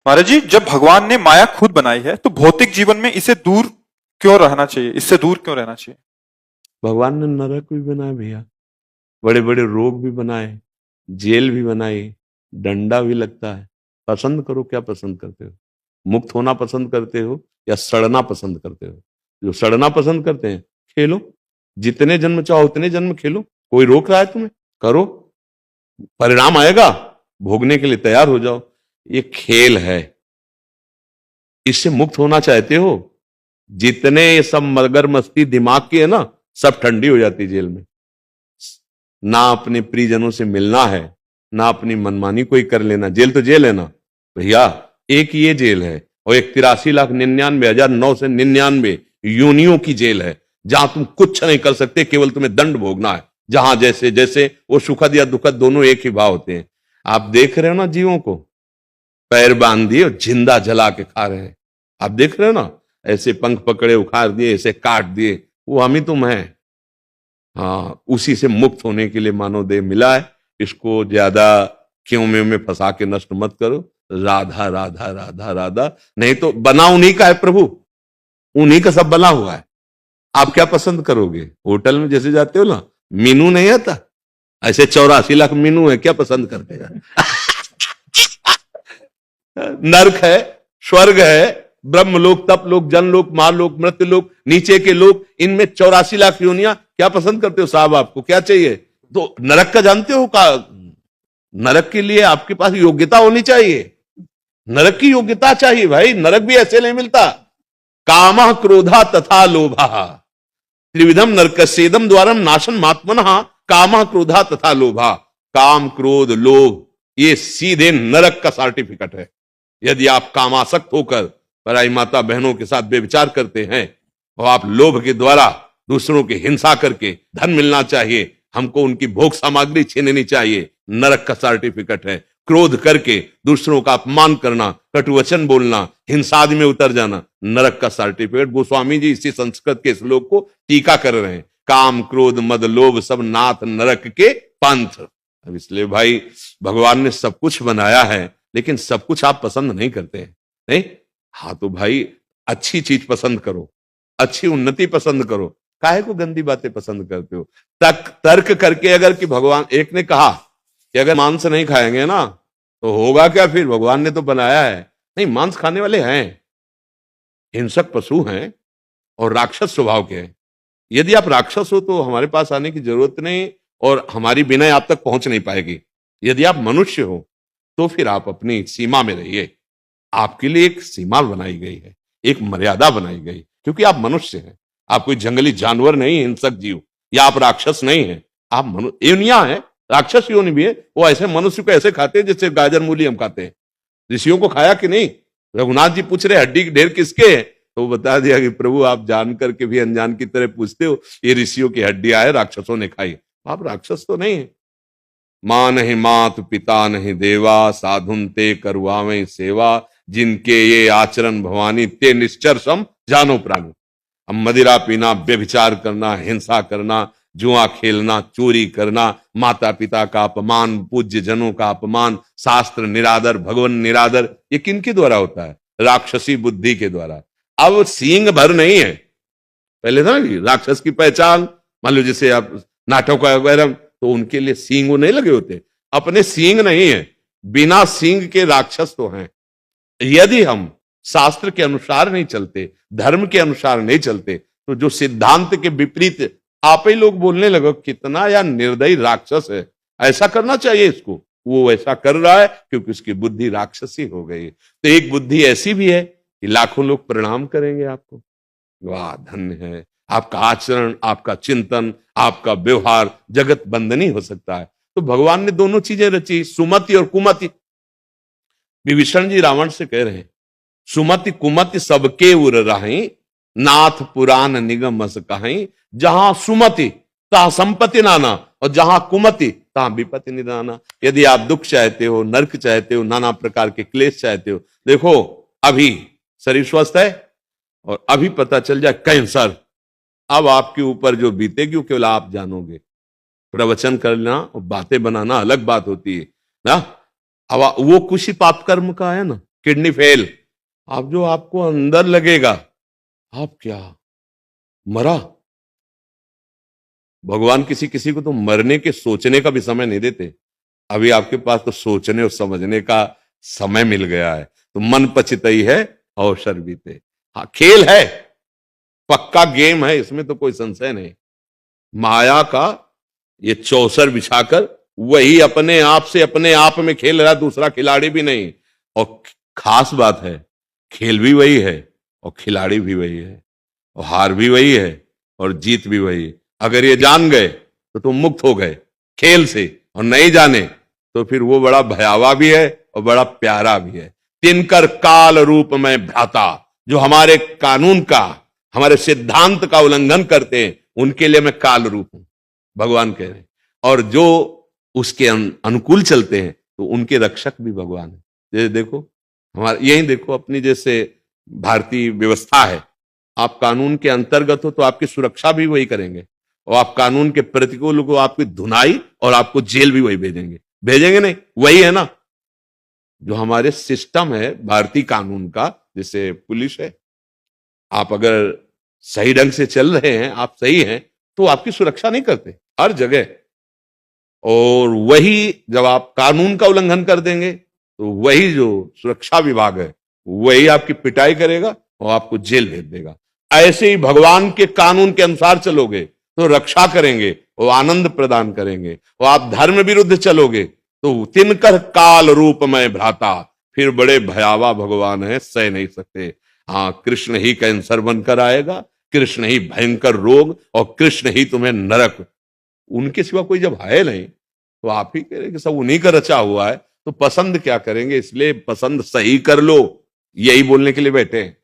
महाराज जी, जब भगवान ने माया खुद बनाई है तो भौतिक जीवन में इसे दूर क्यों रहना चाहिए, इससे दूर क्यों रहना चाहिए? भगवान ने नरक भी बनाए भैया, बड़े बड़े रोग भी बनाए, जेल भी बनाई, डंडा भी लगता है। पसंद करो, क्या पसंद करते हो? मुक्त होना पसंद करते हो या सड़ना पसंद करते हो? जो सड़ना पसंद करते हैं, खेलो, जितने जन्म चाहो उतने जन्म खेलो, कोई रोक रहा है तुम्हें? करो, परिणाम आएगा, भोगने के लिए तैयार हो जाओ। ये खेल है, इससे मुक्त होना चाहते हो? जितने ये सब मगर मस्ती दिमाग की है ना, सब ठंडी हो जाती जेल में। ना अपने प्रियजनों से मिलना है, ना अपनी मनमानी कोई कर लेना। जेल तो जेल है ना भैया, एक ये जेल है और एक 83,99,999 योनियों की जेल है, जहां तुम कुछ नहीं कर सकते, केवल तुम्हें दंड भोगना है। जहां जैसे जैसे वो सुखद या दुखद दोनों एक ही भाव होते हैं। आप देख रहे हो ना जीवों को, पैर बांध दिए और जिंदा जला के खा रहे हैं। आप देख रहे हो ना, ऐसे पंख पकड़े उखाड़ दिए, ऐसे काट दिए, वो हम ही तुम हैं। हाँ, उसी से मुक्त होने के लिए मानव देह मिला है। इसको ज्यादा क्यों में फंसा के नष्ट मत करो। राधा राधा राधा राधा, नहीं तो बना उन्हीं का है प्रभु, उन्हीं का सब बना हुआ है। आप क्या पसंद करोगे? होटल में जैसे जाते हो ना, मीनू नहीं आता, ऐसे 84 लाख मीनू है, क्या पसंद करते हैं? नरक है, स्वर्ग है, ब्रह्मलोक, तपलोक, जनलोक, महालोक, मृत्युलोक, नीचे के लोक, इनमें 84 लाख योनियां। क्या पसंद करते हो साहब? आपको क्या चाहिए? तो नरक का जानते हो का? नरक के लिए आपके पास योग्यता होनी चाहिए, नरक की योग्यता चाहिए भाई। नरक भी ऐसे नहीं मिलता। कामः क्रोधा तथा लोभः त्रिविधम नरकस्येदम द्वारम नाशन मात्मनः। कामः क्रोधा तथा लोभः, काम क्रोध लोभ, ये सीधे नरक का सर्टिफिकेट है। यदि आप कामासक्त होकर पराई माता बहनों के साथ बेविचार करते हैं और आप लोभ के द्वारा दूसरों की हिंसा करके धन मिलना चाहिए, हमको उनकी भोग सामग्री छीननी चाहिए, नरक का सर्टिफिकेट है। क्रोध करके दूसरों का अपमान करना, कटुवचन बोलना, हिंसा आदि में उतर जाना, नरक का सर्टिफिकेट। गोस्वामी जी इसी संस्कृत के श्लोक को टीका कर रहे हैं। काम क्रोध मद लोभ सब नाथ नरक के पंथ। अब इसलिए भाई, भगवान ने सब कुछ बनाया है, लेकिन सब कुछ आप पसंद नहीं करते हैं, नहीं? हाँ तो भाई, अच्छी चीज पसंद करो, अच्छी उन्नति पसंद करो, काहे को गंदी बातें पसंद करते हो? तर्क करके अगर कि भगवान, एक ने कहा कि अगर मांस नहीं खाएंगे ना तो होगा क्या? फिर भगवान ने तो बनाया है। नहीं, मांस खाने वाले हैं, हिंसक पशु हैं और राक्षस स्वभाव के हैं। यदि आप राक्षस हो तो हमारे पास आने की जरूरत नहीं, और हमारी बिना आप तक पहुंच नहीं पाएगी। यदि आप मनुष्य हो तो फिर आप अपनी सीमा में रहिए। आपके लिए एक सीमा बनाई गई है, एक मर्यादा बनाई गई, क्योंकि आप मनुष्य हैं। आप कोई जंगली जानवर नहीं, हिंसक जीव, या आप राक्षस नहीं हैं। आप योनियां हैं, राक्षस योनि भी है। वो ऐसे मनुष्य को ऐसे खाते हैं जैसे गाजर मूली हम खाते हैं। ऋषियों को खाया कि नहीं? रघुनाथ जी पूछ रहे हड्डी के ढेर किसके है, तो वो बता दिया कि प्रभु आप जान करके भी अनजान की तरह पूछते हो, ये ऋषियों की हड्डियां है, राक्षसों ने खाई। आप राक्षस तो नहीं है। मां नहीं मात पिता नहीं देवा, साधुन ते करवावे सेवा, जिनके ये आचरण भवानी ते निश्चर सम जानो प्राणु। अब मदिरा पीना, व्यभिचार करना, हिंसा करना, जुआ खेलना, चोरी करना, माता पिता का अपमान, पूज्य जनों का अपमान, शास्त्र निरादर, भगवान निरादर, ये किनके द्वारा होता है? राक्षसी बुद्धि के द्वारा। अब सींग भर नहीं है। पहले था ना राक्षस की पहचान, मान लो जैसे आप नाटक वगैरह, तो उनके लिए सींग नहीं लगे होते। अपने सींग नहीं है, बिना सींग के राक्षस तो हैं। यदि हम शास्त्र के अनुसार नहीं चलते, धर्म के अनुसार नहीं चलते, तो जो सिद्धांत के विपरीत आप ही लोग बोलने लगो, कितना या निर्दयी राक्षस है, ऐसा करना चाहिए इसको, वो ऐसा कर रहा है क्योंकि उसकी बुद्धि राक्षसी हो गई। तो एक बुद्धि ऐसी भी है कि लाखों लोग प्रणाम करेंगे आपको। वाह, धन्य है आपका आचरण, आपका चिंतन, आपका व्यवहार जगत बंदनी हो सकता है। तो भगवान ने दोनों चीजें रची, सुमति और कुमति। विभीषण जी रावण से कह रहे हैं, सुमति कुमति सबके उर रही, नाथ पुराण निगम अस कहीं। जहां सुमति तहां संपत्ति नाना, और जहां कुमति तहां विपत्ति निदाना। यदि आप दुख चाहते हो, नरक चाहते हो, नाना प्रकार के क्लेश चाहते हो, देखो अभी शरीर स्वस्थ है और अभी पता चल जाए कैंसर, अब आपके ऊपर जो बीतेगी वो केवल आप जानोगे। प्रवचन करना और बातें बनाना अलग बात होती है ना। अब वो कुछ ही पाप कर्म का है ना, किडनी फेल। अब जो आपको अंदर लगेगा, आप क्या मरा? भगवान किसी किसी को तो मरने के सोचने का भी समय नहीं देते। अभी आपके पास तो सोचने और समझने का समय मिल गया है, तो मन पचितई है अवसर बीते। हाँ, खेल है, पक्का गेम है, इसमें तो कोई संशय नहीं। माया का ये चौसर बिछाकर वही अपने आप से अपने आप में खेल रहा, दूसरा खिलाड़ी भी नहीं। और खास बात है, खेल भी वही है और खिलाड़ी भी वही है, और हार भी वही है और जीत भी वही है। अगर ये जान गए तो तुम मुक्त हो गए खेल से, और नहीं जाने तो फिर वो बड़ा भयावह भी है और बड़ा प्यारा भी है। तिनकर काल रूप में भ्राता, जो हमारे कानून का, हमारे सिद्धांत का उल्लंघन करते हैं, उनके लिए मैं काल रूप हूं, भगवान कह रहे हैं। और जो उसके अनुकूल चलते हैं तो उनके रक्षक भी भगवान है। जैसे देखो हमारे यही देखो, अपनी जैसे भारतीय व्यवस्था है, आप कानून के अंतर्गत हो तो आपकी सुरक्षा भी वही करेंगे, और आप कानून के प्रतिकूल हो आपकी धुनाई और आपको जेल भी वही भेजेंगे नहीं, वही है ना। जो हमारे सिस्टम है भारतीय कानून का, जैसे पुलिस है, आप अगर सही ढंग से चल रहे हैं, आप सही हैं, तो आपकी सुरक्षा नहीं करते हर जगह। और वही जब आप कानून का उल्लंघन कर देंगे तो वही जो सुरक्षा विभाग है वही आपकी पिटाई करेगा और आपको जेल भेज देगा। ऐसे ही भगवान के कानून के अनुसार चलोगे तो रक्षा करेंगे और आनंद प्रदान करेंगे, और आप धर्म विरुद्ध चलोगे तो तिनकर काल रूप में भ्राता, फिर बड़े भयावह भगवान है, सह नहीं सकते। हाँ, कृष्ण ही कैंसर बनकर आएगा, कृष्ण ही भयंकर रोग, और कृष्ण ही तुम्हें नरक। उनके सिवा कोई जब है नहीं तो आप ही कह रहे कि सब उन्हीं का रचा हुआ है, तो पसंद क्या करेंगे? इसलिए पसंद सही कर लो, यही बोलने के लिए बैठे हैं।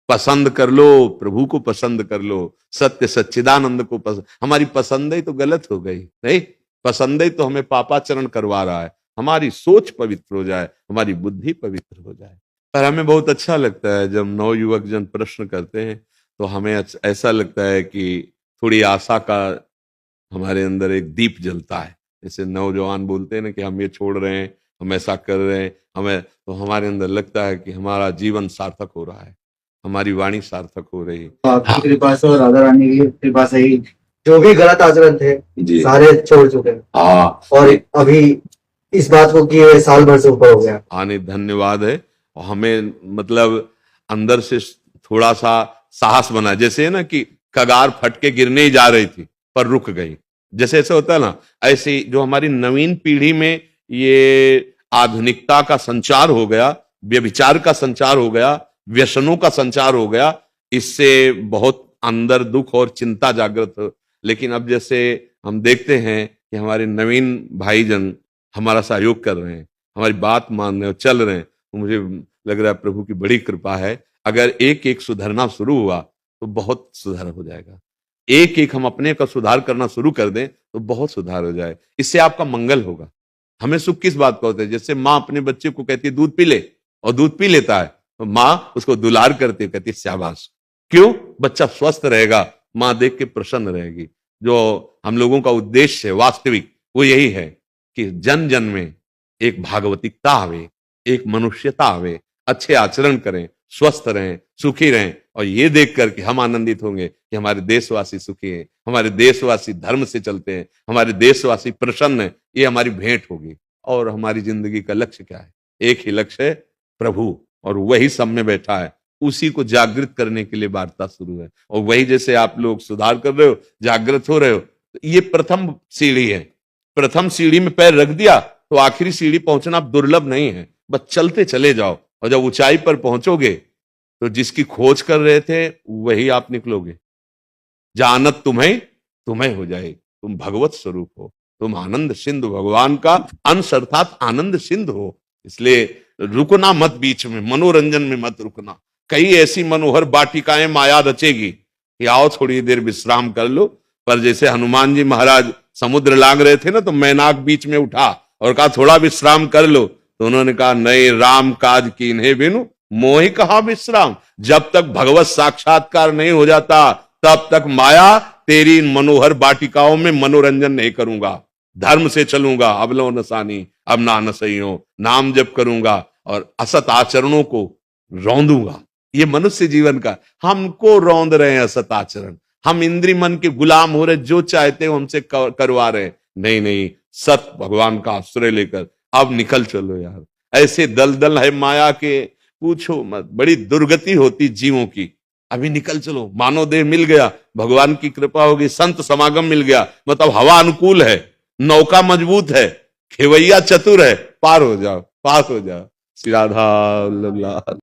पसंद कर लो, प्रभु को पसंद कर लो, सत्य सच्चिदानंद को पसंद। हमारी पसंद ही तो गलत हो गई, नहीं, पसंद ही तो हमें पापाचरण करवा रहा है। हमारी सोच पवित्र हो जाए, हमारी बुद्धि पवित्र हो जाए। पर हमें बहुत अच्छा लगता है जब नवयुवक जन प्रश्न करते हैं, तो हमें ऐसा लगता है कि थोड़ी आशा का हमारे अंदर एक दीप जलता है। जैसे नौजवान बोलते हैं ना कि हम ये छोड़ रहे हैं, हम ऐसा कर रहे हैं, हमें तो हमारे अंदर लगता है कि हमारा जीवन सार्थक हो रहा है, हमारी वाणी सार्थक हो रही है। आपकी कृपा से और राधा रानी की कृपा से ही जो भी गलत आचरण थे सारे छोड़ चुके हैं। हाँ, और अभी इस बात को किए हुए साल भर से ऊपर हो गया। आने धन्यवाद है। और हमें मतलब अंदर से थोड़ा सा साहस बना, जैसे ना कि कगार फट के गिरने ही जा रही थी पर रुक गई, जैसे ऐसा होता है ना, ऐसे जो हमारी नवीन पीढ़ी में ये आधुनिकता का संचार हो गया, व्यभिचार का संचार हो गया, व्यसनों का संचार हो गया, इससे बहुत अंदर दुख और चिंता जागृत हो। लेकिन अब जैसे हम देखते हैं कि हमारे नवीन भाईजन हमारा सहयोग कर रहे हैं, हमारी बात मान रहे हैं, चल रहे हैं, तो मुझे लग रहा है प्रभु की बड़ी कृपा है। अगर एक एक सुधरना शुरू हुआ तो बहुत सुधार हो जाएगा। एक एक हम अपने का सुधार करना शुरू कर दें तो बहुत सुधार हो जाए, इससे आपका मंगल होगा। हमें सुख किस बात का होता है? जैसे माँ अपने बच्चे को कहती है दूध पी ले, और दूध पी लेता है, तो माँ उसको दुलार करती है, कहती है शाबाश। क्यों? बच्चा स्वस्थ रहेगा, माँ देख के प्रसन्न रहेगी। जो हम लोगों का उद्देश्य है वास्तविक, वो यही है कि जन जन में एक भागवतिकता आवे, एक मनुष्यता आवे, अच्छे आचरण करें, स्वस्थ रहें, सुखी रहें, और ये देख करके हम आनंदित होंगे कि हमारे देशवासी सुखी हैं, हमारे देशवासी धर्म से चलते हैं, हमारे देशवासी प्रसन्न हैं। ये हमारी भेंट होगी। और हमारी जिंदगी का लक्ष्य क्या है? एक ही लक्ष्य है, प्रभु, और वही सब में बैठा है, उसी को जागृत करने के लिए वार्ता शुरू है। और वही जैसे आप लोग सुधार कर रहे हो, जागृत हो रहे हो, तो ये प्रथम सीढ़ी है। प्रथम सीढ़ी में पैर रख दिया तो आखिरी सीढ़ी पहुंचना दुर्लभ नहीं है, बस चलते चले जाओ, और जब ऊंचाई पर पहुंचोगे तो जिसकी खोज कर रहे थे वही आप निकलोगे। जानत तुम्हें तुम्हें हो जाए, तुम भगवत स्वरूप हो, तुम आनंद सिंधु, भगवान का अंश अर्थात आनंद सिंधु हो। इसलिए रुकना मत बीच में, मनोरंजन में मत रुकना। कई ऐसी मनोहर वाटिकाएं माया रचेगी कि आओ थोड़ी देर विश्राम कर लो। पर जैसे हनुमान जी महाराज समुद्र लांग रहे थे ना, तो मैनाक बीच में उठा और कहा थोड़ा विश्राम कर लो, तो उन्होंने कहा नहीं, राम काज कीन्हे बिनु मोहि कहा विश्राम। जब तक भगवत साक्षात्कार नहीं हो जाता तब तक माया तेरी मनोहर वाटिकाओं में मनोरंजन नहीं करूंगा। धर्म से चलूंगा, अब लो नसानी अब ना नसइयो, नाम जप करूंगा और असत आचरणों को रौंदूंगा। ये मनुष्य जीवन का, हमको रौंद रहे हैं असत आचरण, हम इंद्रिय मन के गुलाम हो रहे, जो चाहते हो हमसे करवा रहे हैं। नहीं नहीं, सत भगवान का आश्रय लेकर अब निकल चलो यार। ऐसे दलदल है माया के, पूछो मत, बड़ी दुर्गति होती जीवों की। अभी निकल चलो, मानव देह मिल गया, भगवान की कृपा होगी, संत समागम मिल गया, मतलब हवा अनुकूल है, नौका मजबूत है, खेवैया चतुर है, पार हो जाओ, पास हो जाओ। श्री राधा वल्लभ लाल।